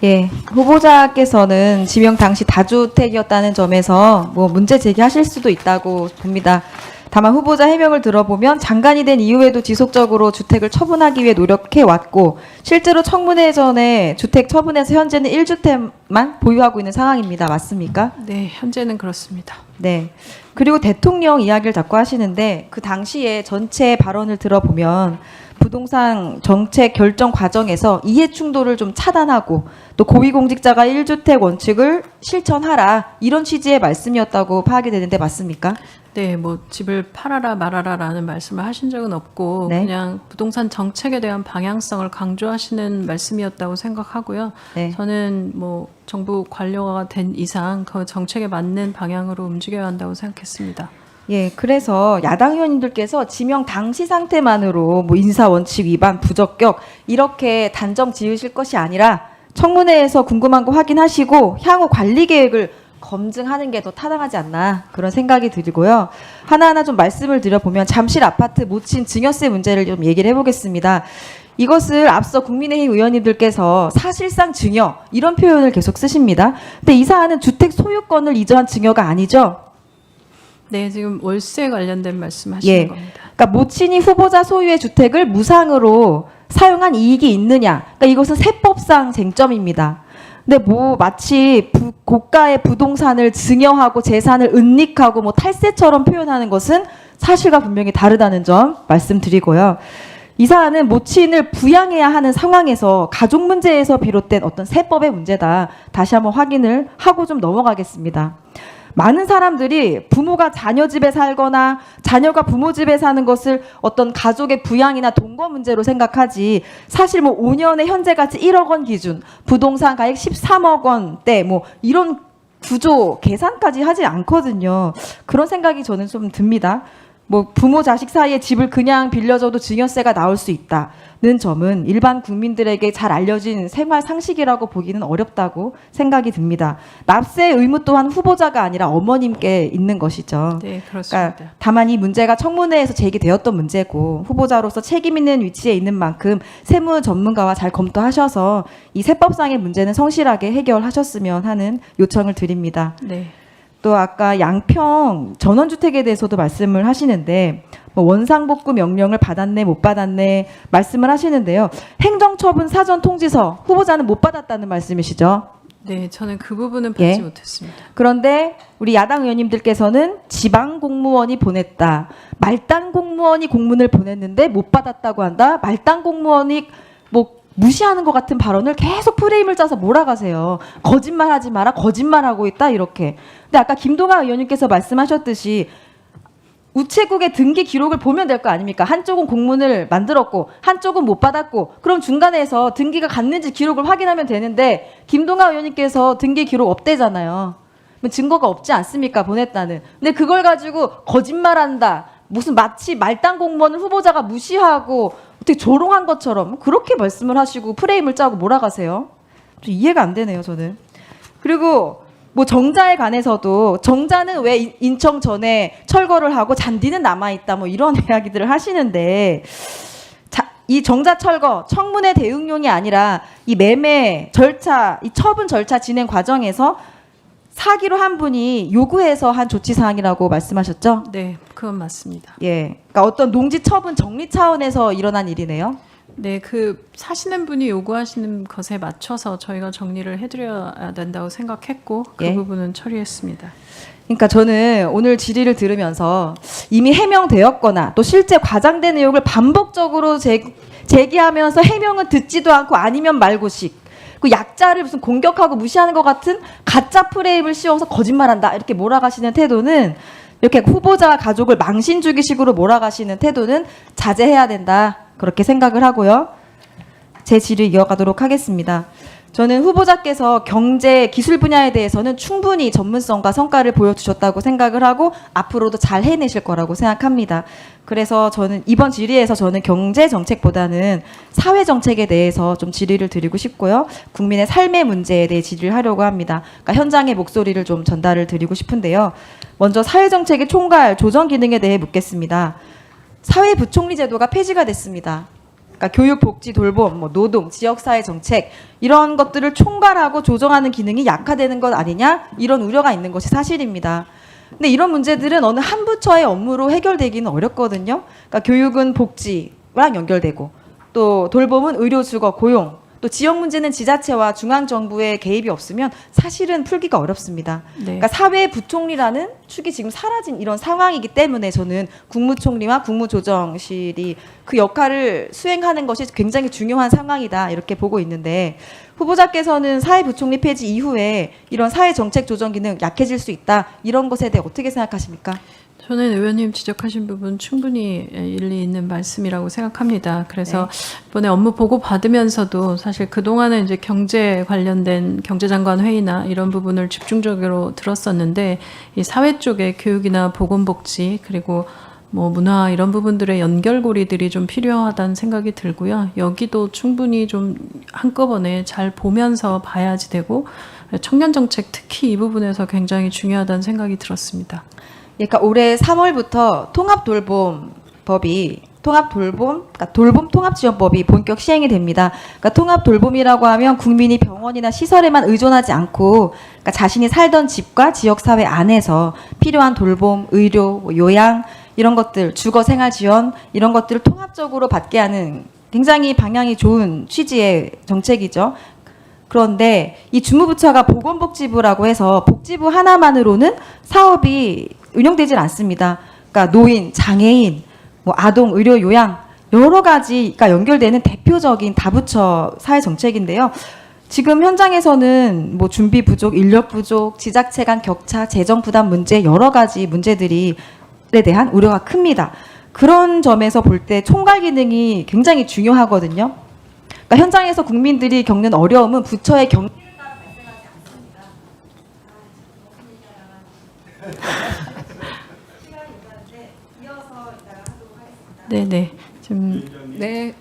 예, 후보자께서는 지명 당시 다주택이었다는 점에서 뭐 문제 제기하실 수도 있다고 봅니다. 다만 후보자 해명을 들어보면 장관이 된 이후에도 지속적으로 주택을 처분하기 위해 노력해 왔고 실제로 청문회 전에 주택 처분해서 현재는 1주택만 보유하고 있는 상황입니다. 맞습니까? 네, 현재는 그렇습니다. 네. 그리고 대통령 이야기를 자꾸 하시는데 그 당시에 전체 발언을 들어보면 부동산 정책 결정 과정에서 이해 충돌을 좀 차단하고 또 고위공직자가 1주택 원칙을 실천하라 이런 취지의 말씀이었다고 파악이 되는데 맞습니까? 네, 뭐 집을 팔아라 말아라라는 말씀을 하신 적은 없고 네. 그냥 부동산 정책에 대한 방향성을 강조하시는 말씀이었다고 생각하고요. 네. 저는 뭐 정부 관료가 된 이상 그 정책에 맞는 방향으로 움직여야 한다고 생각했습니다. 예, 그래서 야당 의원님들께서 지명 당시 상태만으로 뭐 인사 원칙 위반, 부적격 이렇게 단정 지으실 것이 아니라 청문회에서 궁금한 거 확인하시고 향후 관리 계획을 검증하는 게 더 타당하지 않나 그런 생각이 들고요. 하나하나 좀 말씀을 드려보면 잠실 아파트 모친 증여세 문제를 좀 얘기를 해보겠습니다. 이것을 앞서 국민의힘 의원님들께서 사실상 증여 이런 표현을 계속 쓰십니다. 근데 이 사안은 주택 소유권을 이전한 증여가 아니죠. 네, 지금 월세 관련된 말씀하시는 예. 겁니다. 그러니까 모친이 후보자 소유의 주택을 무상으로 사용한 이익이 있느냐. 그러니까 이것은 세법상 쟁점입니다. 근데 뭐 마치 고가의 부동산을 증여하고 재산을 은닉하고 뭐 탈세처럼 표현하는 것은 사실과 분명히 다르다는 점 말씀드리고요. 이 사안은 모친을 부양해야 하는 상황에서 가족 문제에서 비롯된 어떤 세법의 문제다. 다시 한번 확인을 하고 좀 넘어가겠습니다. 많은 사람들이 부모가 자녀 집에 살거나 자녀가 부모 집에 사는 것을 어떤 가족의 부양이나 동거 문제로 생각하지 사실 뭐 5년에 현재 가치 1억 원 기준 부동산 가액 13억 원대 뭐 이런 구조 계산까지 하지 않거든요. 그런 생각이 저는 좀 듭니다. 뭐 부모 자식 사이에 집을 그냥 빌려줘도 증여세가 나올 수 있다는 점은 일반 국민들에게 잘 알려진 생활 상식이라고 보기는 어렵다고 생각이 듭니다. 납세 의무 또한 후보자가 아니라 어머님께 있는 것이죠. 네, 그렇습니다. 그러니까 다만 이 문제가 청문회에서 제기되었던 문제고 후보자로서 책임 있는 위치에 있는 만큼 세무 전문가와 잘 검토하셔서 이 세법상의 문제는 성실하게 해결하셨으면 하는 요청을 드립니다. 네. 또 아까 양평 전원주택에 대해서도 말씀을 하시는데 뭐 원상복구 명령을 받았네 못 받았네 말씀을 하시는데요. 행정처분 사전 통지서 후보자는 못 받았다는 말씀이시죠? 네, 저는 그 부분은 받지 예. 못했습니다. 그런데 우리 야당 의원님들께서는 지방 공무원이 보냈다. 말단 공무원이 공문을 보냈는데 못 받았다고 한다. 말단 공무원이 뭐 무시하는 것 같은 발언을 계속 프레임을 짜서 몰아가세요. 거짓말하지 마라. 거짓말하고 있다. 이렇게. 근데 아까 김동아 의원님께서 말씀하셨듯이 우체국의 등기 기록을 보면 될 거 아닙니까? 한쪽은 공문을 만들었고 한쪽은 못 받았고 그럼 중간에서 등기가 갔는지 기록을 확인하면 되는데 김동아 의원님께서 등기 기록 없대잖아요. 증거가 없지 않습니까? 보냈다는. 근데 그걸 가지고 거짓말한다. 무슨 마치 말단 공무원을 후보자가 무시하고 어떻게 조롱한 것처럼 그렇게 말씀을 하시고 프레임을 짜고 몰아가세요. 좀 이해가 안 되네요, 저는. 그리고 뭐 정자에 관해서도 정자는 왜 인청전에 철거를 하고 잔디는 남아있다 뭐 이런 이야기들을 하시는데 이 정자 철거 청문회 대응용이 아니라 이 매매 절차, 이 처분 절차 진행 과정에서 사기로 한 분이 요구해서 한 조치사항이라고 말씀하셨죠? 네, 그건 맞습니다. 예, 그러니까 어떤 농지 처분 정리 차원에서 일어난 일이네요. 네, 그 사시는 분이 요구하시는 것에 맞춰서 저희가 정리를 해드려야 된다고 생각했고 그 예. 부분은 처리했습니다. 그러니까 저는 오늘 질의를 들으면서 이미 해명되었거나 또 실제 과장된 내용을 반복적으로 제기하면서 해명은 듣지도 않고 아니면 말고식 그 약자를 무슨 공격하고 무시하는 것 같은 가짜 프레임을 씌워서 거짓말한다 이렇게 몰아가시는 태도는 이렇게 후보자 가족을 망신 주기식으로 몰아가시는 태도는 자제해야 된다 그렇게 생각을 하고요. 제 질의 이어가도록 하겠습니다. 저는 후보자께서 경제 기술 분야에 대해서는 충분히 전문성과 성과를 보여주셨다고 생각을 하고 앞으로도 잘 해내실 거라고 생각합니다. 그래서 저는 이번 질의에서 저는 경제 정책보다는 사회 정책에 대해서 좀 질의를 드리고 싶고요. 국민의 삶의 문제에 대해 질의를 하려고 합니다. 그러니까 현장의 목소리를 좀 전달을 드리고 싶은데요. 먼저 사회 정책의 총괄 조정 기능에 대해 묻겠습니다. 사회부총리 제도가 폐지가 됐습니다. 그러니까 교육, 복지, 돌봄, 뭐 노동, 지역사회 정책 이런 것들을 총괄하고 조정하는 기능이 약화되는 것 아니냐 이런 우려가 있는 것이 사실입니다. 근데 이런 문제들은 어느 한 부처의 업무로 해결되기는 어렵거든요. 그러니까 교육은 복지랑 연결되고 또 돌봄은 의료, 주거, 고용 또 지역 문제는 지자체와 중앙정부의 개입이 없으면 사실은 풀기가 어렵습니다. 네. 그러니까 사회부총리라는 축이 지금 사라진 이런 상황이기 때문에 저는 국무총리와 국무조정실이 그 역할을 수행하는 것이 굉장히 중요한 상황이다 이렇게 보고 있는데 후보자께서는 사회부총리 폐지 이후에 이런 사회정책 조정 기능 약해질 수 있다 이런 것에 대해 어떻게 생각하십니까? 저는 의원님 지적하신 부분 충분히 일리 있는 말씀이라고 생각합니다. 그래서 이번에 업무 보고 받으면서도 사실 그동안은 이제 경제 관련된 경제장관 회의나 이런 부분을 집중적으로 들었었는데 이 사회 쪽에 교육이나 보건복지 그리고 뭐 문화 이런 부분들의 연결고리들이 좀 필요하다는 생각이 들고요. 여기도 충분히 좀 한꺼번에 잘 보면서 봐야지 되고 청년 정책 특히 이 부분에서 굉장히 중요하다는 생각이 들었습니다. 그러니까 올해 3월부터 그러니까 돌봄 통합지원법이 본격 시행이 됩니다. 그러니까 통합돌봄이라고 하면 국민이 병원이나 시설에만 의존하지 않고 그러니까 자신이 살던 집과 지역사회 안에서 필요한 돌봄, 의료, 요양 이런 것들, 주거생활지원 이런 것들을 통합적으로 받게 하는 굉장히 방향이 좋은 취지의 정책이죠. 그런데 이 주무부처가 보건복지부라고 해서 복지부 하나만으로는 사업이 운영되질 않습니다. 그러니까 노인, 장애인, 뭐 아동, 의료, 요양 여러 가지가 연결되는 대표적인 다부처 사회 정책인데요. 지금 현장에서는 뭐 준비 부족, 인력 부족, 지자체 간 격차, 재정 부담 문제 여러 가지 문제들에 대한 우려가 큽니다. 그런 점에서 볼 때 총괄 기능이 굉장히 중요하거든요. 그러니까 현장에서 국민들이 겪는 어려움은 부처의 경제에 따라 발생하지 않습니다. 시간이 있는데 이어서 이따가 하도록 하겠습니다. 네네. 지금 네.